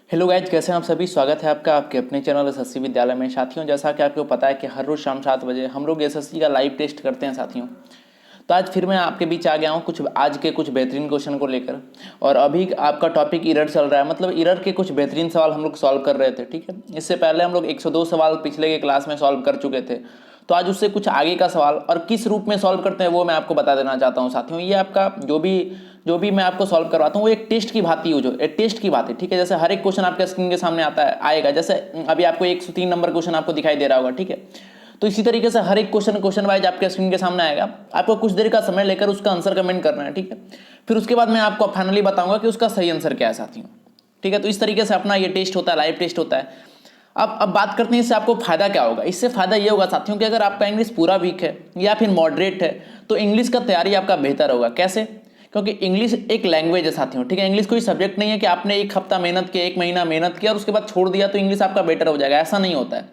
Hello guys, कैसे हैं आप सभी। स्वागत है आपका आपके अपने चैनल एसएससी विद्यालय में। साथियों, जैसा कि आपको पता है कि हर रोज़ शाम 7 बजे हम लोग एसएससी का लाइव टेस्ट करते हैं साथियों। तो आज फिर मैं आपके बीच आ गया हूँ आज के कुछ बेहतरीन क्वेश्चन को लेकर। और अभी आपका टॉपिक इरर चल रहा है, मतलब इरर के कुछ बेहतरीन सवाल हम लोग सॉल्व कर रहे थे। ठीक है, इससे पहले हम लोग 102 सवाल पिछले के क्लास में सॉल्व कर चुके थे। तो आज उससे कुछ आगे का सवाल और किस रूप में सॉल्व करते हैं वो मैं आपको बता देना चाहता हूँ साथियों। ये आपका जो भी मैं आपको सॉल्व करवाता हूँ वो एक टेस्ट की भांति यूज हो, एक टेस्ट की बात है। ठीक है, जैसे हर एक क्वेश्चन आपके स्क्रीन के सामने आएगा। जैसे अभी आपको 103 नंबर क्वेश्चन आपको दिखाई दे रहा होगा। ठीक है, तो इसी तरीके से हर एक क्वेश्चन वाइज आपके स्क्रीन के सामने आएगा। आपको कुछ देर का समय लेकर उसका आंसर कमेंट करना है। ठीक है, फिर उसके बाद मैं आपको फाइनली बताऊंगा कि उसका सही आंसर क्या है साथियों। ठीक है, तो इस तरीके से अपना ये टेस्ट होता है, लाइव टेस्ट होता है। अब बात करते हैं इससे आपको फायदा क्या होगा। इससे फायदा ये होगा साथियों कि अगर आपका इंग्लिश पूरा वीक है या फिर मॉडरेट है तो इंग्लिश का तैयारी आपका बेहतर होगा। कैसे? क्योंकि इंग्लिश एक लैंग्वेज है साथियों। ठीक है, इंग्लिश कोई सब्जेक्ट नहीं है कि आपने एक हफ्ता मेहनत किया, एक महीना मेहनत किया और उसके बाद छोड़ दिया तो इंग्लिश आपका बेटर हो जाएगा। ऐसा नहीं होता है।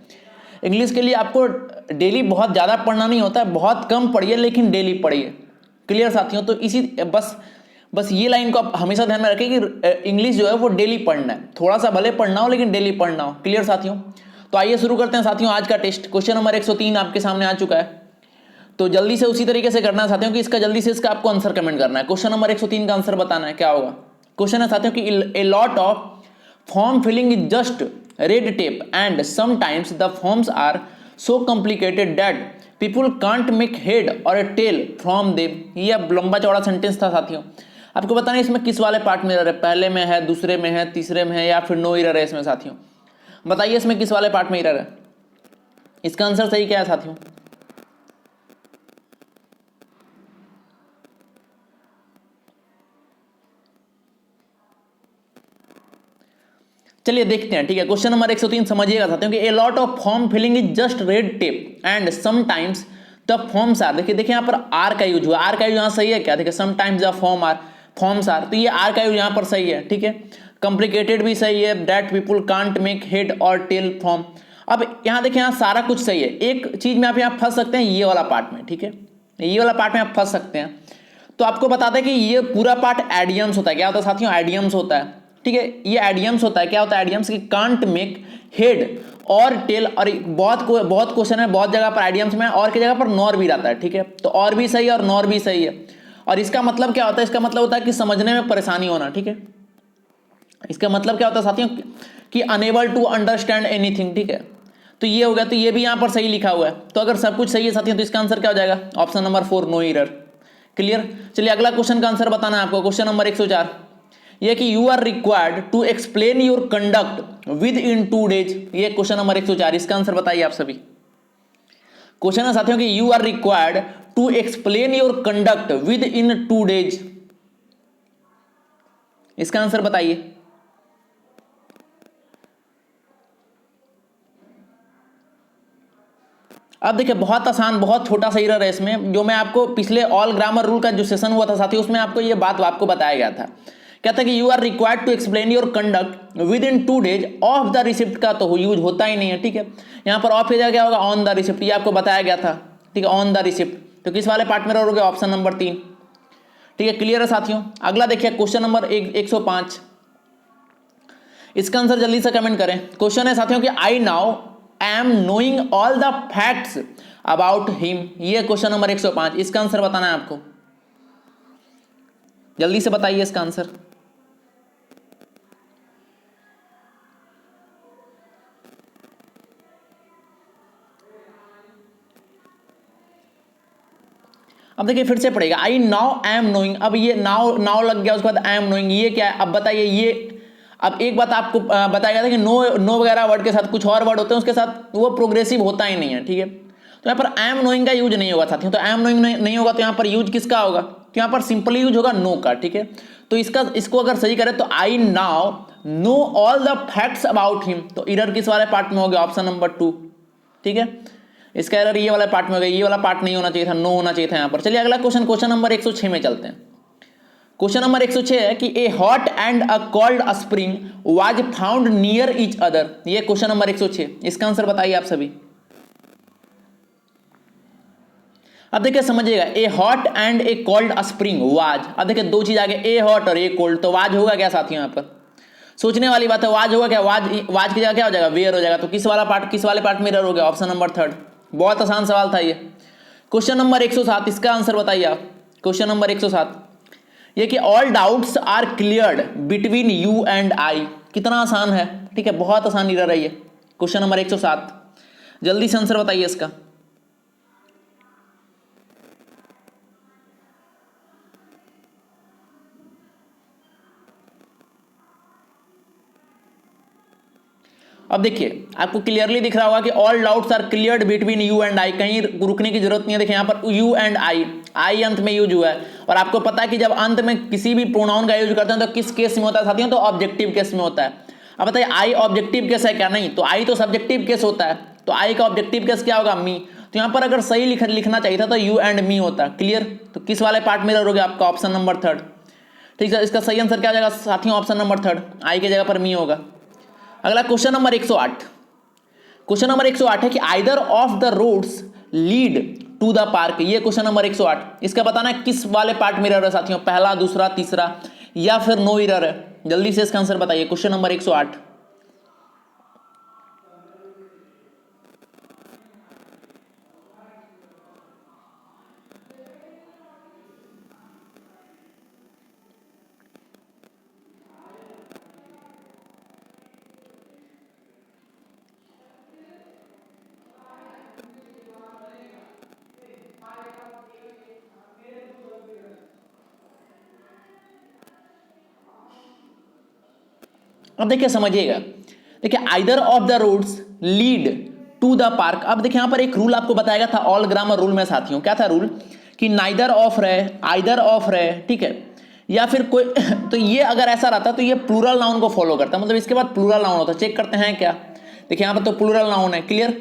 इंग्लिश के लिए आपको डेली बहुत ज़्यादा पढ़ना नहीं होता है, बहुत कम पढ़िए लेकिन डेली पढ़िए। क्लियर साथियों? तो इसी बस ये लाइन को आप हमेशा ध्यान में रखें कि इंग्लिश जो है वो डेली पढ़ना है। थोड़ा सा भले पढ़ना हो लेकिन डेली पढ़ना हो। क्लियर साथियों? तो आइए शुरू करते हैं साथियों आज का टेस्ट। क्वेश्चन नंबर 103 आपके सामने आ चुका है। तो जल्दी से उसी तरीके से करना है साथियों कि जल्दी से इसका आपको आंसर कमेंट करना है। क्वेश्चन नंबर 103 का आंसर बताना है क्या होगा। क्वेश्चन है साथियों कि a lot of form filling is just red tape and sometimes the forms are so complicated that people can't make head or tail from them. ये अब लंबा चौड़ा सेंटेंस था साथियों। आपको बताना है इसमें किस वाले पार्ट में एरर है, पहले में है, दूसरे में है, तीसरे में है या फिर नो एरर है इसमें साथियों। बताइए इसमें किस वाले पार्ट में एरर है। इसका आंसर सही क्या है साथियों? चलिए देखते हैं। ठीक है, क्वेश्चन नंबर 103 समझिएगा साथियों कि a lot of form filling is just red tape and sometimes the forms are. देखिए यहाँ पर आर का यूज हुआ। आर का यूज यहाँ सही है क्या? देखिए समटाइम्स द फॉर्म्स आर, तो ये आर का यूज यहाँ पर सही है। ठीक है, कॉम्प्लिकेटेड भी सही है, that people can't make head or tail from. अब यहाँ देखिए यहाँ सारा कुछ सही है। एक चीज में आप यहाँ फंस सकते हैं, ये वाला पार्ट में। ठीक है, ये वाला पार्ट में आप फंस सकते हैं। तो आपको बता दें कि ये पूरा पार्ट एडियम्स होता है। क्या होता है साथियों? एडियम्स होता है। ठीक है, ये एडियम्स होता है। क्या होता है एडियम्स? की can't make head or tell. और बहुत क्वेश्चन है, बहुत जगह पर एडियम्स में और की जगह पर नॉर भी रहता है। ठीक है, तो और भी सही है और नॉर भी सही है। और इसका मतलब क्या होता है? इसका मतलब होता है कि समझने में परेशानी होना। ठीक है, इसका मतलब क्या होता है साथियों कि अनेबल टू अंडरस्टैंड एनीथिंग। ठीक है, तो ये हो गया। तो ये भी यहां पर सही लिखा हुआ है। तो अगर सब कुछ सही है साथियों तो इसका आंसर क्या हो जाएगा? Option number 4, no error. Clear? चलिए अगला क्वेश्चन का आंसर बताना है आपको। क्वेश्चन नंबर 104 ये कि you are required to explain your conduct within 2 days। ये क्वेश्चन नंबर 104, इसका आंसर बताइए आप सभी। क्वेश्चन है साथियों कि you are required to explain your conduct within 2 days। इसका आंसर बताइए। अब देखिए बहुत आसान, बहुत छोटा सा एरर है इसमें, जो मैं आपको पिछले ऑल ग्रामर रूल का जो सेशन हुआ था साथियों उसमें आपको ये बात आपको बताया गया था। क्या था कि you are required to explain your conduct within 2 days of the receipt का तो यूज होता ही नहीं है। ठीक है, यहाँ पर ऑफ क्या होगा? On the receipt. ये आपको बताया गया था। ठीक है, ऑन द रिसिप्ट। तो किस वाले पार्ट में रहोगे? Option number 3। ठीक है, क्लियर है साथियों? अगला देखिए क्वेश्चन नंबर 105। इसका आंसर जल्दी से कमेंट करें। क्वेश्चन है साथियों कि I now am knowing all the facts about him. ये क्वेश्चन नंबर 105, इसका आंसर बताना है आपको। जल्दी से बताइए इसका आंसर। अब देखिए फिर से पड़ेगा आई नाउ एम नोइंग। अब ये नाउ नाउ लग गया, उसके बाद एम नोइंग, ये क्या है? अब बताइए ये। अब एक बात आपको बताया गया था कि नो नो वगैरह वर्ड के साथ कुछ और वर्ड होते हैं उसके साथ वो प्रोग्रेसिव होता ही नहीं है। ठीक है, तो यहाँ पर एम नोइंग का यूज नहीं होगा साथियों। तो एम नोइंग नहीं होगा तो यहाँ पर यूज किसका होगा? तो यहाँ पर सिंपली यूज होगा नो का। ठीक है, तो इसको अगर सही करें तो I now know all the facts about him, तो इरर किस वाले पार्ट में हो गया? Option number 2। ठीक है, इसका एरर ये वाला पार्ट में हो गया। ये वाला पार्ट नहीं होना चाहिए था, नो होना चाहिए था यहाँ पर। चलिए अगला क्वेश्चन नंबर 106 में चलते हैं। क्वेश्चन नंबर 106 है कि ए hot and a cold spring was found near each other. ये क्वेश्चन नंबर 106, इसका आंसर बताइए आप सभी। अब देखिए समझिएगा, ए hot and A cold spring was. अब देखिए दो चीज आ गए, ए हॉट और ए कोल्ड, तो वाज होगा क्या साथियों यहाँ पर? सोचने वाली बात है, वाज होगा क्या, वाज वाज की जगह क्या हो जाएगा, वेयर हो जाएगा। तो किस वाले पार्ट मिरर हो गया, ऑप्शन नंबर थर्ड। बहुत आसान सवाल था ये। क्वेश्चन नंबर 107, इसका आंसर बताइए आप। क्वेश्चन नंबर 107 ये कि all doubts are cleared between you and I. कितना आसान है, ठीक है, बहुत आसान इरर है ये। क्वेश्चन नंबर 107, जल्दी से आंसर बताइए इसका। अब देखिए आपको क्लियरली दिख रहा होगा कि all doubts are cleared between you and I, कहीं रुकने की जरूरत नहीं है। देखिए यहाँ पर यू एंड आई अंत में यूज हुआ है, और आपको पता है कि जब अंत में किसी भी प्रोनाउन का यूज करते हैं तो किस केस में होता है साथियों, तो ऑब्जेक्टिव केस में होता है। अब बताइए आई ऑब्जेक्टिव केस है क्या, नहीं, तो आई तो सब्जेक्टिव केस होता है, तो आई का ऑब्जेक्टिव केस क्या होगा, मी। तो यहाँ पर अगर सही लिखना चाहिए था तो यू एंड मी होता। क्लियर, तो किस वाले पार्ट में रहोगे, आपका ऑप्शन नंबर थर्ड। ठीक है, इसका सही आंसर क्या हो जाएगा साथियों, ऑप्शन नंबर थर्ड, आई की जगह पर मी होगा। अगला क्वेश्चन नंबर 108, क्वेश्चन नंबर 108 है कि either of the roads lead to the park. ये क्वेश्चन नंबर 108, इसका बताना है किस वाले पार्ट में इरर है साथियों, पहला, दूसरा, तीसरा, या फिर नो इरर है। जल्दी से इसका आंसर बताइए। क्वेश्चन नंबर 108, अब देखिए समझिएगा, देखिए either of the roads lead to the park. अब देखिए यहां पर एक रूल आपको बताया था ऑल ग्रामर रूल में साथियों, क्या था रूल, कि नाइदर ऑफ रहे, आइदर ऑफ रहे, ठीक है, या फिर कोई तो ये अगर ऐसा रहता तो ये प्लूरल नाउन को फॉलो करता, मतलब इसके बाद प्लूरल नाउन होता। चेक करते हैं क्या, देखिए यहां पर तो प्लूरल नाउन है, क्लियर।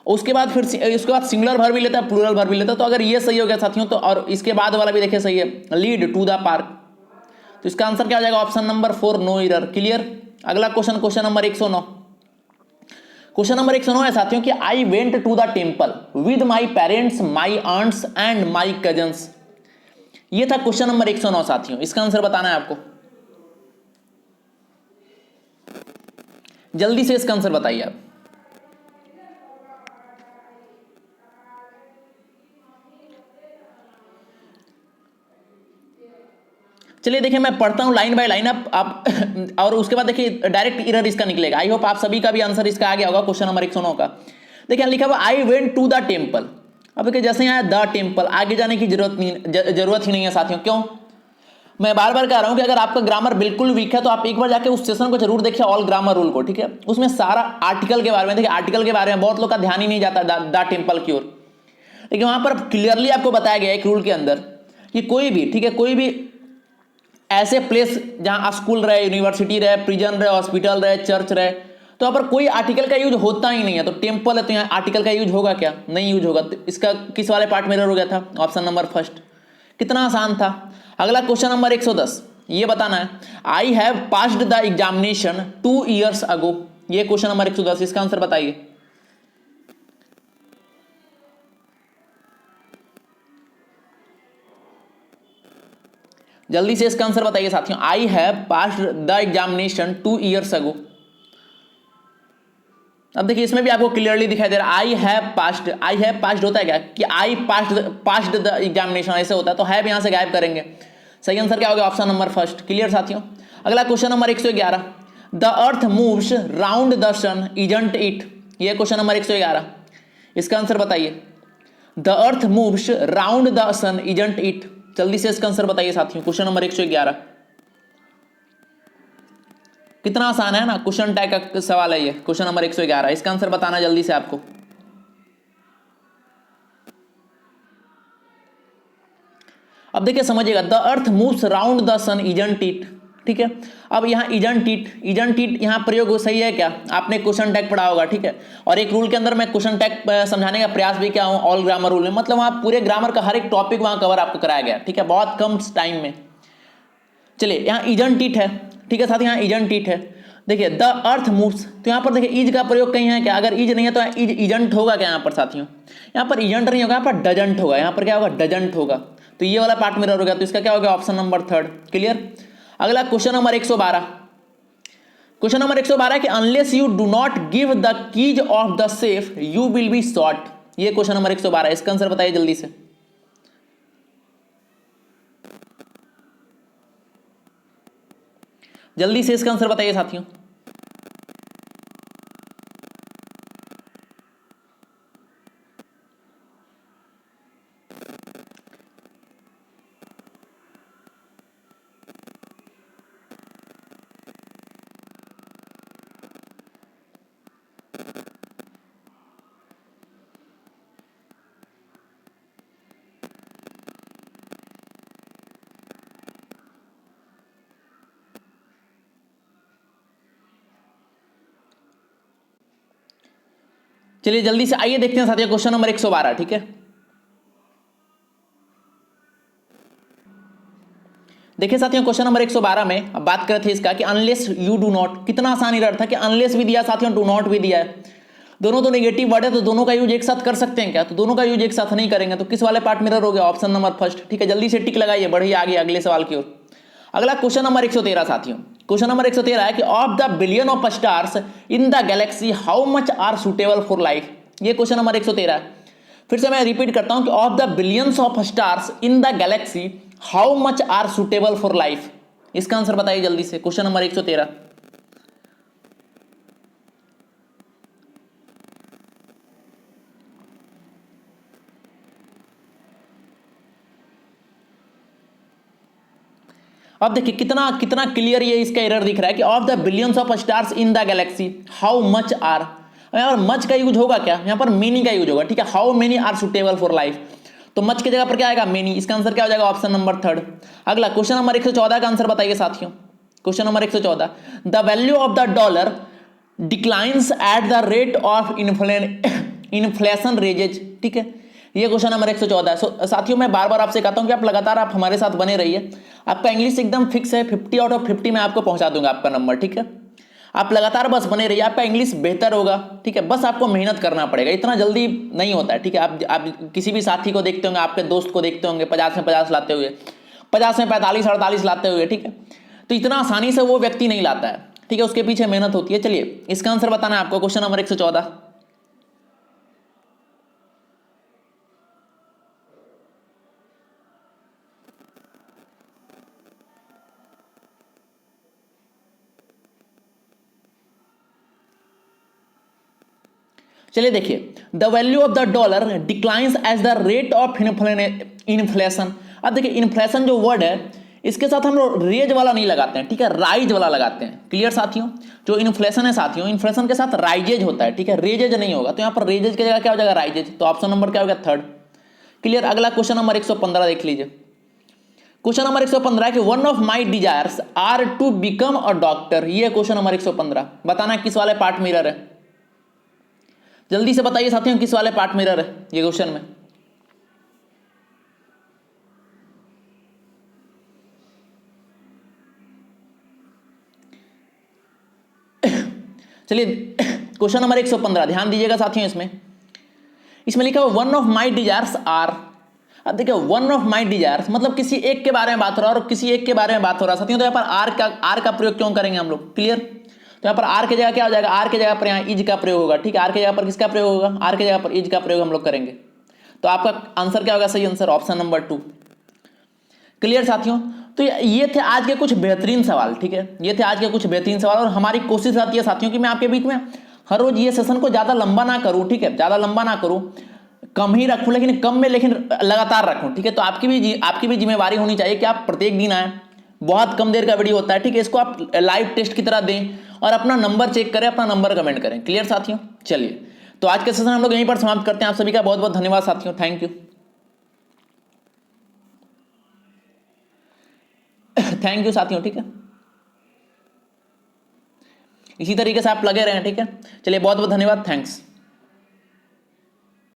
उसके बाद फिर उसके बाद सिंगुलर वर्ब भी लेता है, प्लूरल वर्ब भी लेता है। तो अगर ये सही हो गया साथियों तो, और इसके बाद वाला भी देखिए सही है, लीड टू द पार्क, तो इसका आंसर क्या हो जाएगा, option number 4, no error. Clear. अगला question, question number 109, question number 109 है साथियों कि I went to the temple with my parents, my aunts and my cousins. ये था क्वेश्चन नंबर 109 साथियों, इसका आंसर बताना है आपको। जल्दी से इसका आंसर बताइए आप। चलिए देखिए मैं पढ़ता हूं लाइन बाय लाइन आप और उसके बाद देखिए डायरेक्ट इरर इसका निकलेगा। आई होप आप सभी का भी आंसर इसका आ गया होगा क्वेश्चन नंबर 109 का। देखिए लिखा हुआ I went to the temple. अब देखिए जैसे यहाँ द टेम्पल, आगे जाने की जरूरत ही नहीं है साथियों। क्यों, मैं बार बार कह रहा हूं कि अगर आपका ग्रामर बिल्कुल वीक है तो आप एक बार जाके उस सेशन को जरूर देखिए, ऑल ग्रामर रूल को, ठीक है। उसमें सारा आर्टिकल के बारे में, देखिए आर्टिकल के बारे में बहुत लोग का ध्यान ही नहीं जाता द टेम्पल की ओर, लेकिन वहां पर क्लियरली आपको बताया गया एक रूल के अंदर कि कोई भी, ठीक है, कोई भी ऐसे प्लेस जहां स्कूल रहे, यूनिवर्सिटी रहे, प्रिजन रहे, हॉस्पिटल रहे, चर्च रहे, तो यहाँ पर कोई आर्टिकल का यूज होता ही नहीं है। तो टेम्पल है तो यहाँ आर्टिकल का यूज होगा क्या, नहीं यूज होगा। तो इसका किस वाले पार्ट में एरर हो गया था, ऑप्शन नंबर फर्स्ट। कितना आसान था। अगला क्वेश्चन नंबर 110, ये बताना है I have passed the examination 2 years अगो। ये क्वेश्चन नंबर 110, इसका आंसर बताइए। जल्दी से इसका आंसर बताइए साथियों। I have passed the examination 2 years अगो। अब देखिए इसमें भी आपको क्लियरली दिखाई दे रहा है I have passed. I have passed होता है क्या कि आई पास्ड द एग्जामिनेशन, ऐसे होता है, तो हैव यहां से गायब करेंगे। सही आंसर क्या होगा, ऑप्शन नंबर फर्स्ट। क्लियर साथियों। अगला question number 111, the earth moves round the sun isn't it. ये क्वेश्चन नंबर 111, इसका आंसर बताइए। The earth moves round the sun isn't it. जल्दी से इसका आंसर बताइए साथियों। क्वेश्चन नंबर 111, कितना आसान है ना, क्वेश्चन टैग का सवाल है ये। क्वेश्चन नंबर 111, इसका आंसर बताना जल्दी से आपको। अब देखिए समझिएगा, the earth moves round the sun isn't it, ठीक है। अब यहाँ इजंट इट यहाँ प्रयोग सही है क्या, आपने क्वेश्चन टैग पढ़ा होगा, ठीक है। और एक रूल के अंदर मैं क्वेश्चन टैग समझाने का प्रयास भी किया हूँ, ऑल ग्रामर रूल में, मतलब वहाँ पूरे ग्रामर का हर एक टॉपिक वहाँ कवर आपको कराया गया, ठीक है, बहुत कम टाइम में। चलिए यहाँ इजंट इट है, ठीक है साथ, यहाँ इजंट इट है। देखिए द अर्थ मूव्स, तो यहाँ पर देखिए इज का प्रयोग कहीं है क्या, अगर इज नहीं है तो इज इजंट होगा क्या यहाँ पर साथियों। यहाँ पर इजंट नहीं होगा, यहाँ पर डजंट होगा। यहाँ पर क्या होगा, डजंट होगा। तो ये वाला पार्ट मिरर हो गया, तो इसका क्या होगा, ऑप्शन नंबर थर्ड। क्लियर। अगला क्वेश्चन नंबर 112, क्वेश्चन नंबर 112 है कि unless you do not give the keys of the safe you will be shot. ये क्वेश्चन नंबर 112 है, इसका आंसर बताइए जल्दी से। जल्दी से इसका आंसर बताइए साथियों। चलिए जल्दी से आइए देखते हैं साथियों क्वेश्चन नंबर 112, ठीक है। देखिए साथियों क्वेश्चन नंबर 112 में अब बात करते थे इसका कि अनलेस यू डू नॉट, कितना आसान इरर था कि अनलेस भी दिया साथियों, डू नॉट भी दिया है। दोनों तो नेगेटिव वर्ड है तो दोनों का यूज एक साथ कर सकते हैं क्या? तो दोनों का यूज एक साथ नहीं करेंगे, तो किस वाले पार्ट मिरर हो गया? ऑप्शन नंबर फर्स्ट, ठीक है। जल्दी से टिक लगाइए, बढ़िए आगे अगले सवाल की ओर। अगला क्वेश्चन नंबर 113 साथियों, क्वेश्चन नंबर 113 है कि of the billion of stars in the galaxy how much are suitable for life. ये क्वेश्चन नंबर 113 है। फिर से मैं रिपीट करता हूं कि of the billions of stars in the galaxy how much are suitable for life. इसका answer बताइए जल्दी से, क्वेश्चन नंबर 113। अब देखिए कितना कितना क्लियर ये इसका एरर दिख रहा है कि of the billions of stars in the galaxy how much are. यहां पर मच का यूज होगा क्या? यहां पर मेनी का यूज होगा, ठीक है। How many are suitable for life, तो मच की जगह पर क्या आएगा? मेनी। इसका आंसर क्या हो जाएगा? Option number third. अगला क्वेश्चन नंबर 114 का आंसर बताइए साथियों। Question number 114, the value of the dollar declines at the rate of inflation raises, ठीक है। ये क्वेश्चन नंबर 114 है। साथियों मैं बार बार आपसे कहता हूं कि आप लगातार आप हमारे साथ बने रहिए। आपका इंग्लिश एकदम फिक्स है, 50 आउट ऑफ 50 में आपको पहुंचा दूंगा आपका नंबर, ठीक है। आप लगातार बस बने रहिए, आपका इंग्लिश बेहतर होगा, ठीक है। बस आपको मेहनत करना पड़ेगा, इतना जल्दी नहीं होता है, ठीक है। आप किसी भी साथी को देखते होंगे, आपके दोस्त को देखते होंगे 50 में 50 लाते हुए, 50 में 45 48 लाते हुए, ठीक है। तो इतना आसानी से वो व्यक्ति नहीं लाता है, ठीक है। उसके पीछे मेहनत होती है। चलिए इसका आंसर बताना है आपको, क्वेश्चन नंबर 114। चलिए देखिए, the value of the dollar declines as the rate of inflation. अब देखिए इन्फ्लेशन जो वर्ड है इसके साथ हम लोग रेज वाला नहीं लगाते हैं, ठीक है, राइज वाला लगाते हैं। क्लियर साथियों, जो इन्फ्लेशन है साथियों, इन्फ्लेशन के साथ राइजेज होता है, ठीक है, रेजेज नहीं होगा। तो यहाँ पर रेजेज की जगह क्या हो जाएगा? राइजेज। तो ऑप्शन नंबर क्या हो गया? थर्ड। क्लियर। अगला क्वेश्चन नंबर 115 देख लीजिए। क्वेश्चन नंबर 115 है कि one of my desires are to become a doctor. ये क्वेश्चन नंबर 115 बताना किस वाले पार्ट मिरर है? जल्दी से बताइए साथियों किस वाले पार्ट मिरर है ये क्वेश्चन में? चलिए क्वेश्चन नंबर 115 ध्यान दीजिएगा साथियों। इसमें लिखा हुआ one of my desires are. अब देखिए वन ऑफ माई डिजायर्स मतलब किसी एक के बारे में बात हो रहा है और किसी एक के बारे में बात हो रहा है साथियों। तो यहाँ पर आर का प्रयोग क्यों करेंगे हम लोग? क्लियर। तो यहाँ पर आर की जगह क्या हो जाएगा? आर की जगह पर यहाँ इज का प्रयोग होगा, ठीक है। आर की जगह पर किसका प्रयोग होगा? आर की जगह पर इज का प्रयोग हम लोग करेंगे। तो आपका आंसर क्या होगा? सही आंसर ऑप्शन नंबर 2। क्लियर साथियों। तो ये थे आज के कुछ बेहतरीन सवाल, ठीक है। ये थे आज के कुछ बेहतरीन सवाल और हमारी कोशिश रहती है साथियों कि मैं आपके बीच में हर रोज ये सेशन को ज्यादा लंबा ना करूं, ठीक है, ज्यादा लंबा ना करूं, कम ही रखूं, लेकिन कम में लेकिन लगातार रखूं, ठीक है। तो आपकी भी जिम्मेवारी होनी चाहिए कि आप प्रत्येक दिन आए। बहुत कम देर का वीडियो होता है, ठीक है। इसको आप लाइव टेस्ट की तरह दें और अपना नंबर चेक करें, अपना नंबर कमेंट करें। क्लियर साथियों। चलिए तो आज के सेशन हम लोग यहीं पर समाप्त करते हैं। आप सभी का बहुत बहुत धन्यवाद साथियों, थैंक यू। थैंक यू साथियों, ठीक है। इसी तरीके से आप लगे रहें, ठीक है। चलिए बहुत बहुत धन्यवाद, थैंक्स।